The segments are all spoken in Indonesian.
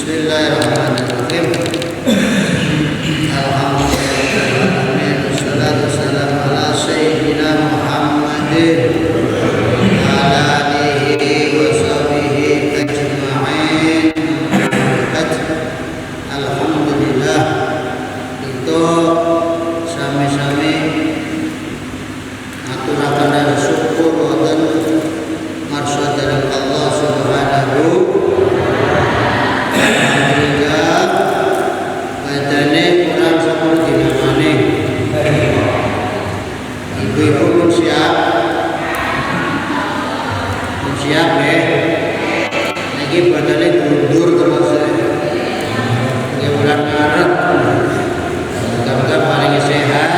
Bismillahirrahmanirrahim. Alhamdulillahirrahmanirrahim. Wassalatu wassalamu ala sayyidina Muhammadin wa ala alihi wa sahbihi ajma'in. Alhamdulillah, itu sami-sami aturakan syukur wonten marsha dari Allah Subhanahu ibu-ibu pun siap ya. Lagi badannya mundur terus ya. Bulan Maret mudah-mudahan paling sehat,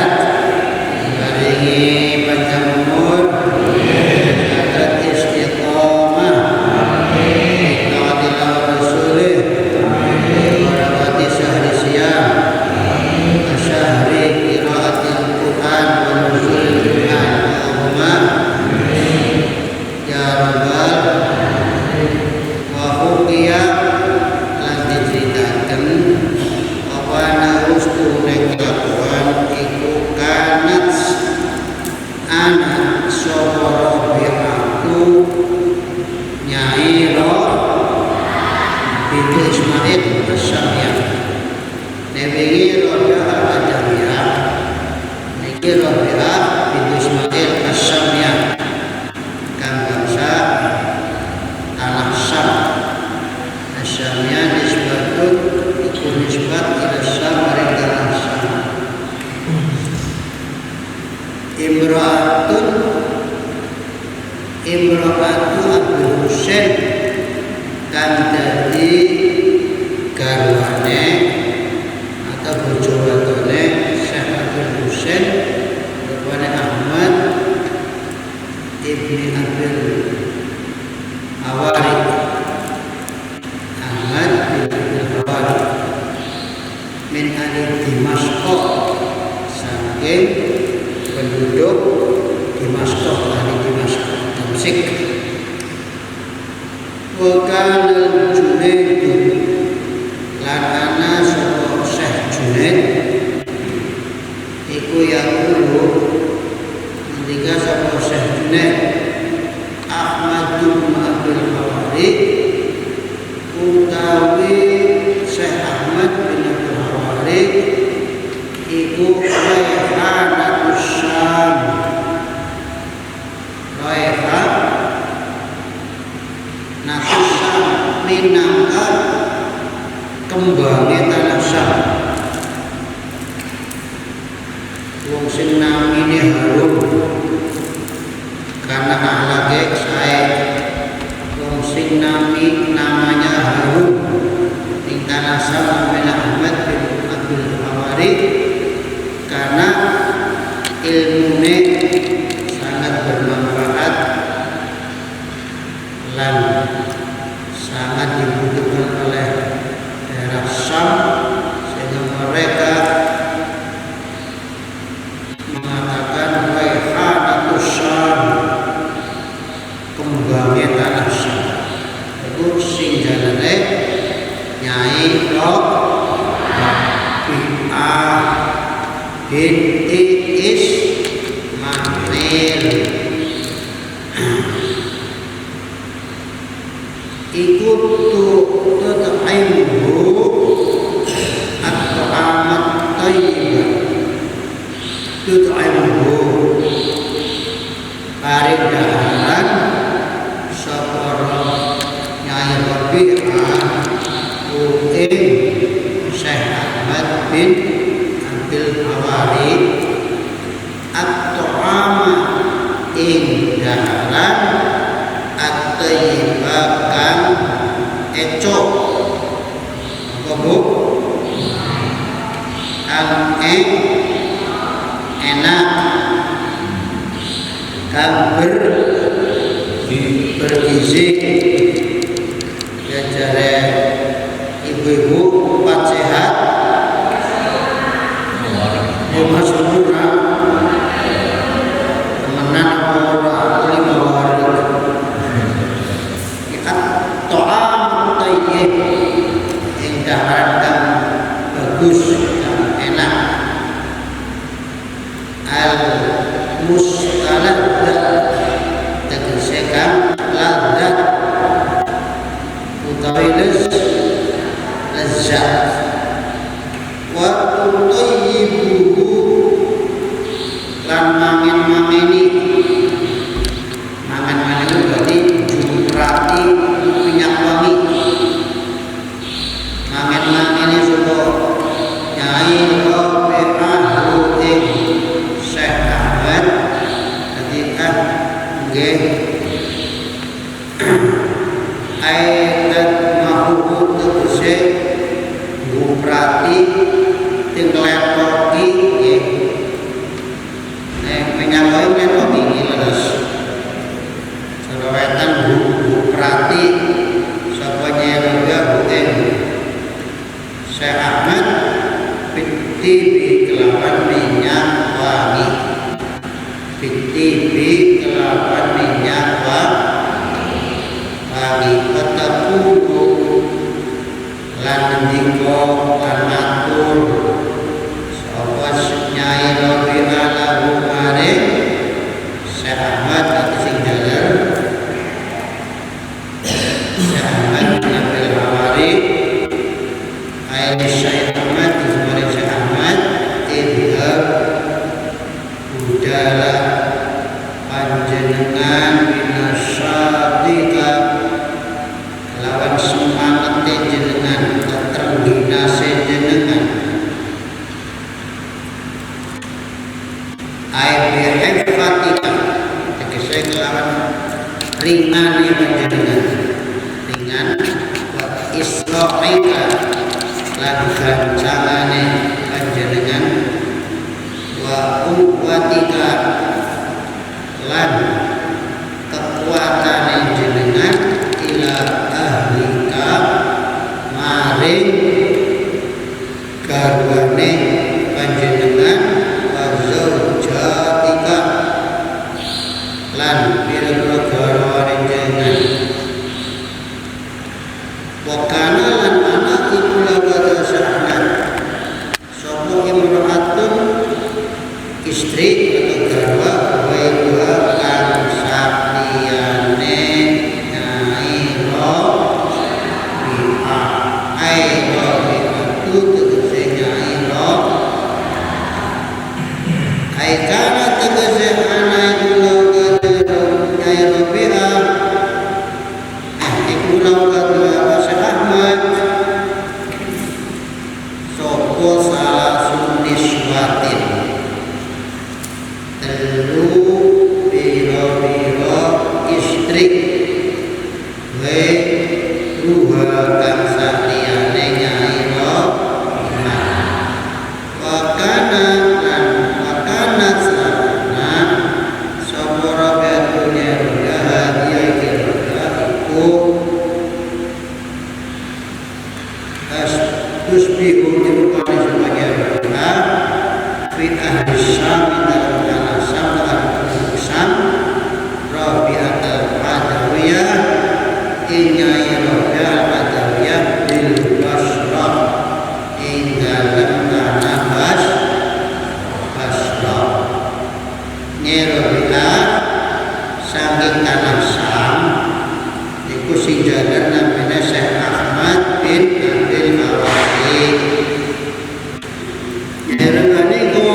paling panjang umur, sehat istiqomah, taatillah rasulih, warawati syahri siyam, syahri qiraatil Quran wa nuzulil Quran, Allahumma ya rabbal wa huqiya lan diceritakan apa narus tunai kelakuan iku kanat anak sohoro bi'atu Nyai Roh binti Ismail Asyamiyah nebengi Robiah Al-Adamiyah niki Robiah binti Ismail Asyamiyah kang bangsa tanah Syam. Asyamiyah nisbatun iku nisbat ila Syam maring tanah Syam. Imra'atu Abdul Husain kan dadi garwane atau bojo wadone Syekh Abdul Husain rupane Ahmad ibni Abdul Hawari. Ahmad bin Abdul Hawari min ahli Dimasko, saking penduduk Dimasko, ahli Dimasko Damsik. Wa kana Junaid lan ana sapa Syekh Junaid iku yaqulu ketika sapa Syekh Junaid Ahmad bin Abdul Hawari utawi Syekh Ahmad bin Abdul Hawari iku Rayhanatus Syam. Rayhanatus Syam minangka kembangnya tanah Syam. Wong sing namine harum karena akhlake sae. Wong sing namanya harum ing tanah Syam namanya Ahmad bin Abdul Hawari karena ilmune sangat bermanfaat dan sangat dibutuhkan oleh daerah Syam, sehingga mereka mengatakan Rayhanatus Syam, kembangnya tanah Syam. Itu sing jalane Nyai Roh binti Ismail ikut tutaimu at-ta'amat tayyibah, tutaimu paring daharan sapa Nyai Rabi'ah uting Syekh Ahmad bin Abdul Hawari at-ta'ama ing daharan at-tayyibah kang ecok apa bu? Kang enak, kang bergizi. Ya jare ibu-ibu empat sehat lima sempurna temenan apa lima waris. To'am tayyib daharan kang bagus kang enak. Al mustaladzat tegese kang ladzat utawi lezat. Wa tutayyibuhu lan mangen-mangeni mangan-mangan itu berarti jumrati minyak wangi. Mangan-mangeni sapa Nyai Rabi'ah ing Syekh Ahmad ketika nggih ayat mahu tegese jumrati ting letoki nggih. Menyangkoi metode ini leres serawetan buku prati sapanya juga bukan Syekh Ahmad fitibi kelawan minyak wangi. Fitibi kelawan minyak wangi. Petapulu lan ndika lan matur sapa Nyai Rabi'ah lahu maring Syekh Ahmad sing jalan Syekh Ahmad Nabil Hawari ayat Syekh Ahmad disebut Syekh Ahmad idhab budala panjenengan minasyadika lawan semangat jenengan ketergina jenengan ayat fatika tegese kelawan ringan panjenengan ringan wa isra'ika lan gancangane panjenengan wa quwwatika lan kekuatane jenengan ila ahlika maring garwane panjenengan wa zaujatika lan pira-pira garwane jenengan wa kana lan ana iku lagada sa'an sapa imra'atun istri atau garwa wa ibuha kan sakliyane Nyai Rabi'ah ai Rabi'ah tu tegese Nyai Rabi'ah ai kana tegese ana iku lagada Nyai Rabi'ah iku lagada Syekh Ahmad sapa salah suniswatin telu biro-biro istri we ruha kang saliyane Nyai Rabi'ah wakana sana sapa Rabi'ah dunya hadiah kira iku tusbihu dirupani semuanya Rabi'ah fi ahli Syam dalam tanah Syam dan Syam Rabi'ah al-Adawiyah Nyai Rabi'ah al-Adawiyah bil Basrah ing dalam tanah Basrah. Nyai Rabi'ah saking tanah Syam iku sing jalan namanya Syekh Ahmad bin Nabil Hawari. Nyai niku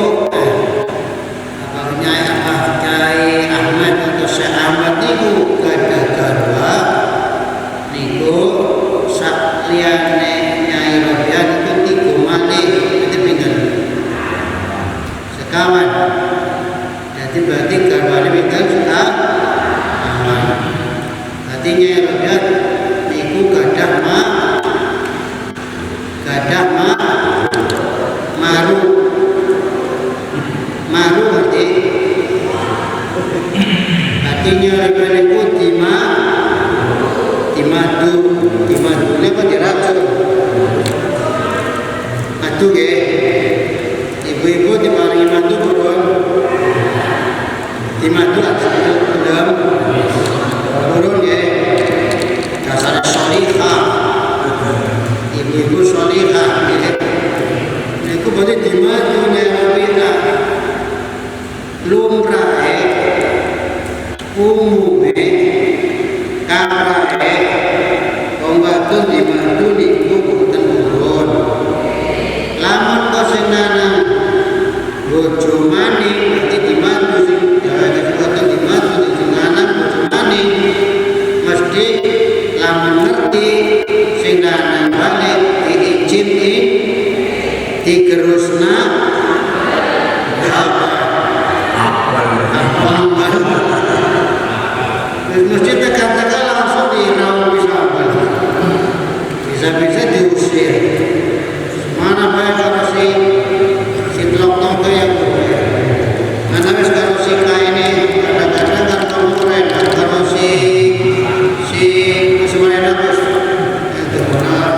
Nyai Ahmad atau Syekh Ahmad niku gadah garwa niku sakliyane Nyai Rabi'ah niku tiga malih itu pinten sekawan. Jadi berarti garwane pinten sekawan. Berarti Nyai Rabi'ah niku gadah maru berarti artinya ribu timadu ini apa diracun madu ke ibu-ibu diparingi madu burun timadu dalam burun ke dasar solihah ibu-ibu solihah Jadi di mana Nabi lumrahe umume kaprahe pembantu di mantu di boten urun lamun kosenana bojo maning berarti di mantu sing boten di mantu sing lanang bojo maning mesti lamun ngerti sing lanang balik diizini digerusna mesti tekan-tekan langsung diraung bisa-bisa diusir. Mana baik kalau si telok-telok yang mana wis kalau si ini kadang-kadang kan konkuren kalau si semuanya wis itu orang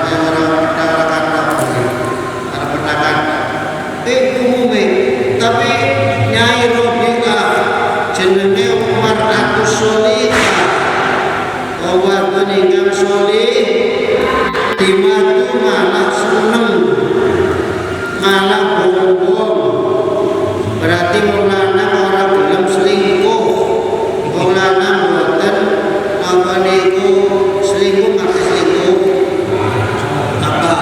pedagang umumnya tapi Nyai Robi'ah jenenge Umar Agus Solihah bahwa meninggal solih dimatu malah seneng malah bohong berarti maulana orang belum selingkuh maulana buatan apa niku selingkuh maka selingkuh apa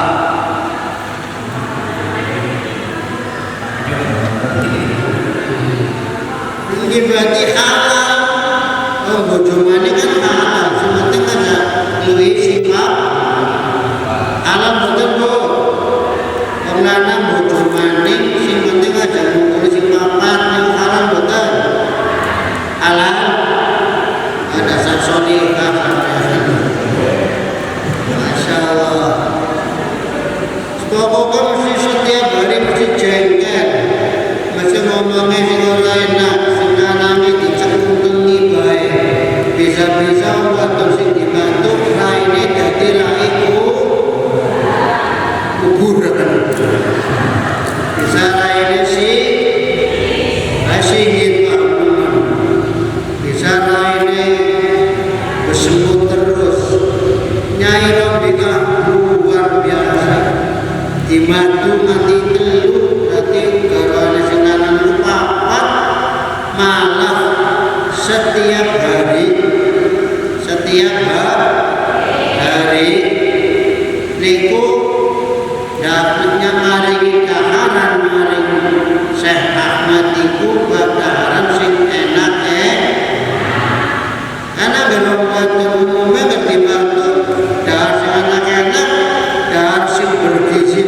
ini berarti halal bojo maning kan halal sementing ada luwih sifat halal boten Bu wong lanang bojo maning sing penting aja ngumpul sing papat yang halal boten halal ada sasolihah Masya Allah pokoknya mesti setiap hari mesti jengkel mesti ngomongnya sing ora enak sing lanange dicekung-cengi bae bisa-bisa waktu sing dibantu raine dadi raiku kuburan bisa raine si asyik bisa raine bersemut terus Nyai Robi'ah luar biasa dibantu nanti telu berarti karena sing lanang papat malah setiap hari niku dapatnya maringi kaharan maring Syekh Ahmad iku bakaran sing enak karena kalau waktu umumnya ngerti bantu dahar sing enak dahar sing bergizi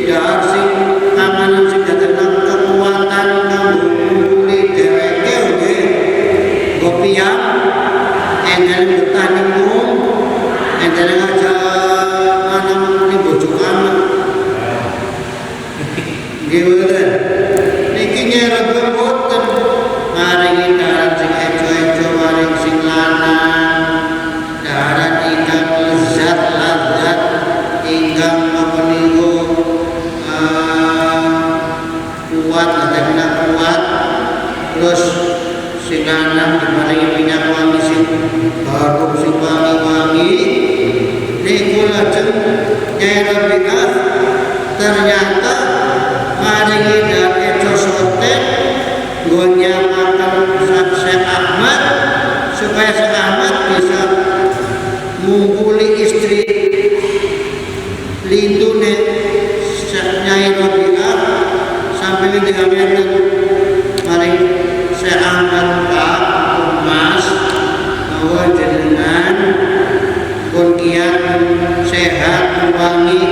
dahar sing panganan sing datang kekuatan kanggo ngumpuli dheweke nggih kopiah endel bertani endel aja mana muni bojo kamu nggih boten niki nyerep boten maringi daharan sing ejo-ejo maring sing lanang daharan ingkang lezat ingkang napa niku kuat kuat terus sing lanang dimaringi minyak wangi sing harum sing wangi-wangi niku lajeng Nyai Robi'ah ternyata maringi dari cosoten gonya makan Syekh Ahmad supaya Syekh Ahmad bisa ngumpuli istri lindune Nyai Robi'ah sampai diameter maring Syekh Ahmad Pak Mas bahwa jenengan pun kiat sehat wangi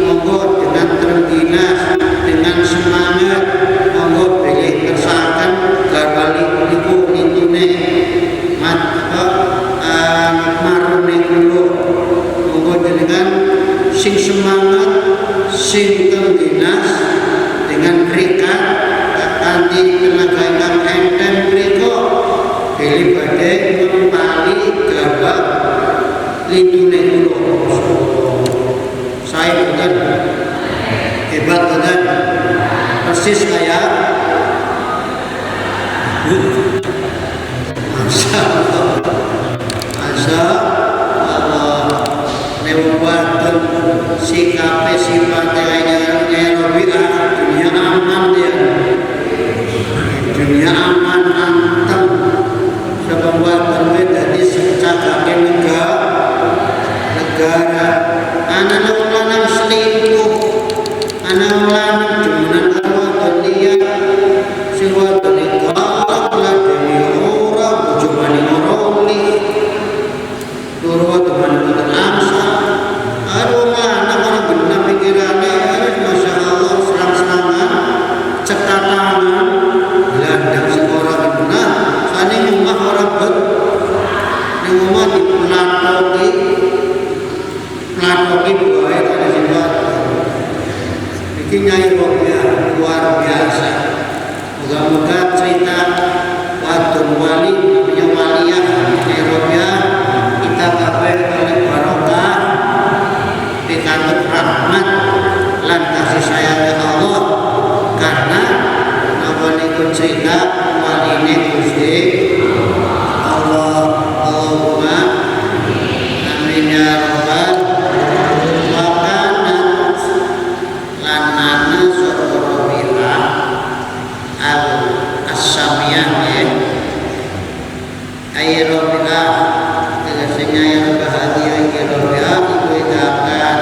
monggo dengan terengginas dengan semangat monggo pilih kersakan garbali niku lintune marune kula monggo jenengan sing semangat sing terengginas dengan berikat kanthi tenaga ingkang enten mriku pilih badhe mempali gabah lindune kula saya betul hebat betul persis kayak Masya Allah lewat sikapnya sifatnya Nyai Rabi'ah dunia aman dia, dunia aman anteng sebab berbeda di secakake negara anak lanang selingkuh, anak lanang jumunan arwah dia sewa galak lah demi ora bujumani oroli durwa teman angsa aduh lanang orang benar pikirannya Masya Allah serang-serangan cekatangan gelandang seorang benar sana rumah orang bet di rumah di pelatoki buaya tadi simpan bikin Nyai Robiah luar biasa. Moga-moga cerita wadon wali namanya waliyah Nyai Robiah kita kabeh oleh barokah dikandung rahmat lan kasih sayangnya Allah karena awalipun cerita wali ini Gusti Allah. Allahumma amin ya rabbal wakanat lan ana sapa Rabi'ah al-Asamiyah ay Rabi'ah tegasnya yang bahagia ya Rabi'ah itu ikakan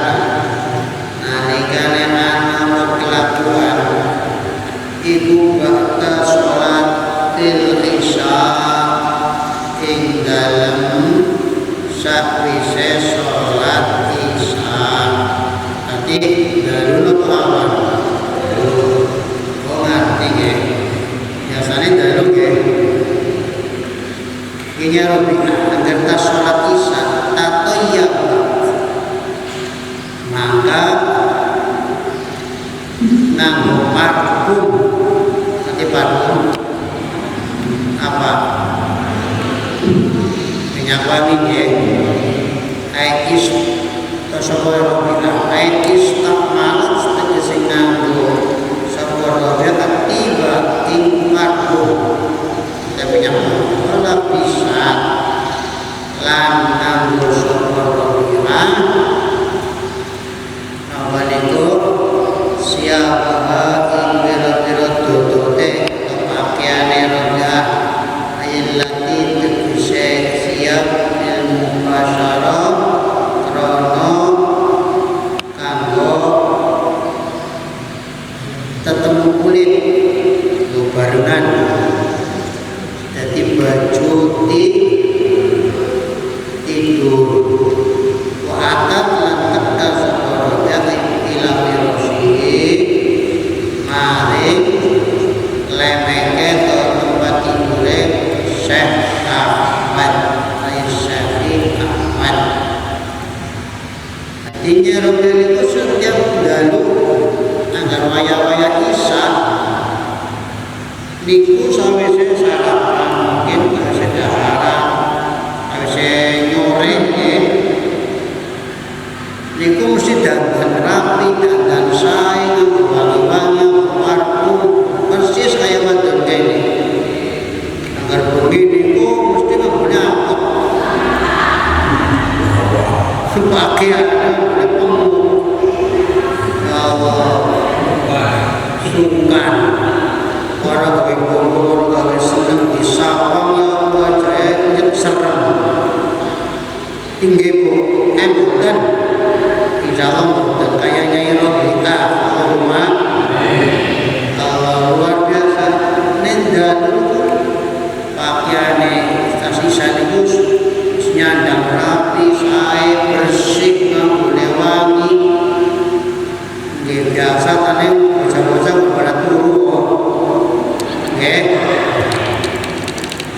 nalikane ana kelakuan ibu bakta sholat isya ing dalem sakwise sholat isya nanti dalu awan ngerti nggih biasane dalu nggih ini Rabi'ah agar tas sholat isya tatoyab maka nganggo parfum nanti parfum apa minyak wangi ya aikis tasawwa Rabi'ah aikis tak malas tegese nganggo sapa Rabi'ah tiba ing parfum dan minyak wala bisa lan nganggo sapa Rabi'ah awalitu siapa ing biro-biro tutupe pakaiane Rabi'ah ayat tegese siap ilmu pasyara krono kanggo tetemu kulit bebarengan dadi baju tidur wakat lan tegas sapa Rabi'ah ila wirosi maring lemeke ke tempat tidure Syekh Ahmad Syekh Ahmad artinya Rabi'ah itu setiap dalu agar waya-waya isya niku sawise sarapan mungkin bahasa daharan sawise nyore niku mesti dandan rapi dandan sae wangi-wangi parfum persis kayak wadon kene agar begini niku mesti ngene apa pakaian ya Allah sungkan orang kebongkong gawe seneng disapang ya Allah jaya serem tinggi bu embutan di dalam dan kayaknya Rabi'ah Allahumma luar biasa nenda dulu pakaiane kasih saligus nyandang rapi sae bersih nganggo wangi nggih biasa tane bocah-bocah pada turu nggih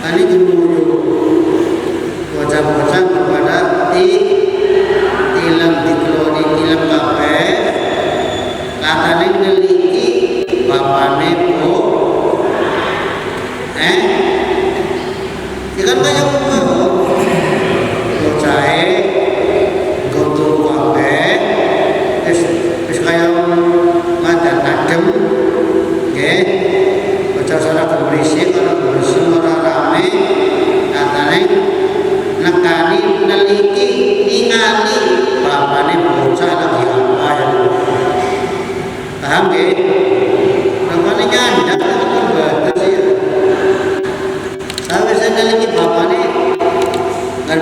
tani turu bocah-bocah pada tilam dikeloni tilam kabeh katane neliki bapane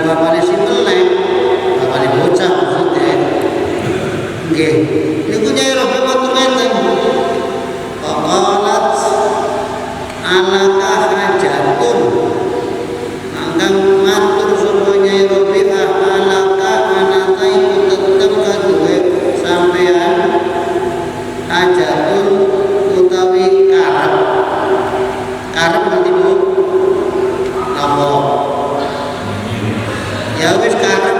bapaknya si melek, bapaknya bocah maksudnya. Nggih, niku Nyai Robi matur ngeten. Qalat alaka hajatun. Angkang matur sapa Nyai Robi alaka anata iku tetep kaduwe sampean hajatun utawi karep. Karep nanti Bu. Napa? Ya wis karep.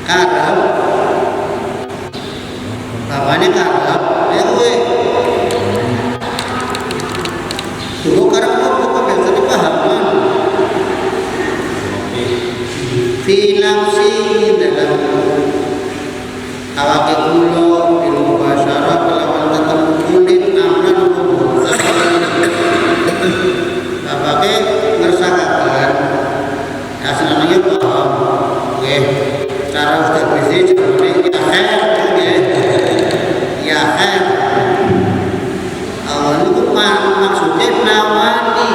Karep. Bapaknya karep, ya kowe. Dulu karep apa kok biasa dipahaman? Fi nafsi dalam awake kula bil mubasyarah kelawan ketemu kulit amran kubutan. Bapaknya ngersakaken asline paham. Nggih, cara Ustaz Bisi jenenge ya khair. Allah itu maksudnya nawani.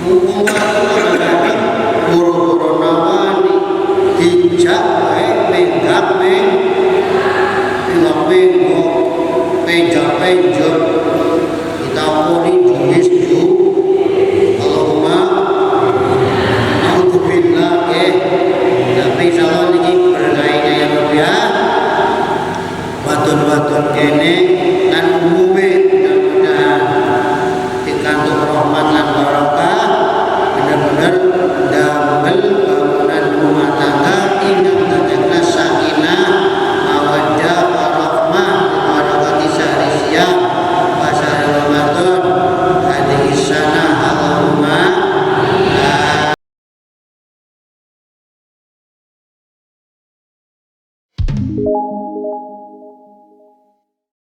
Mumpung kadang-kadang boro-boro nawani dijak wae menggap penjak kita puri jumis ju Allahumma naudzubillah tapi insyaallah niki berkainya ya Rabbi ya wadon-wadon kene lan umume mudah-mudahan dikantuk rahmat lan barokah bener-bener damel bangunan rumah tangga ingkang dadekna sakinah mawaddah warahmah barakati sahri siyam wa sahri ramadan hadhihi sanah Allahumma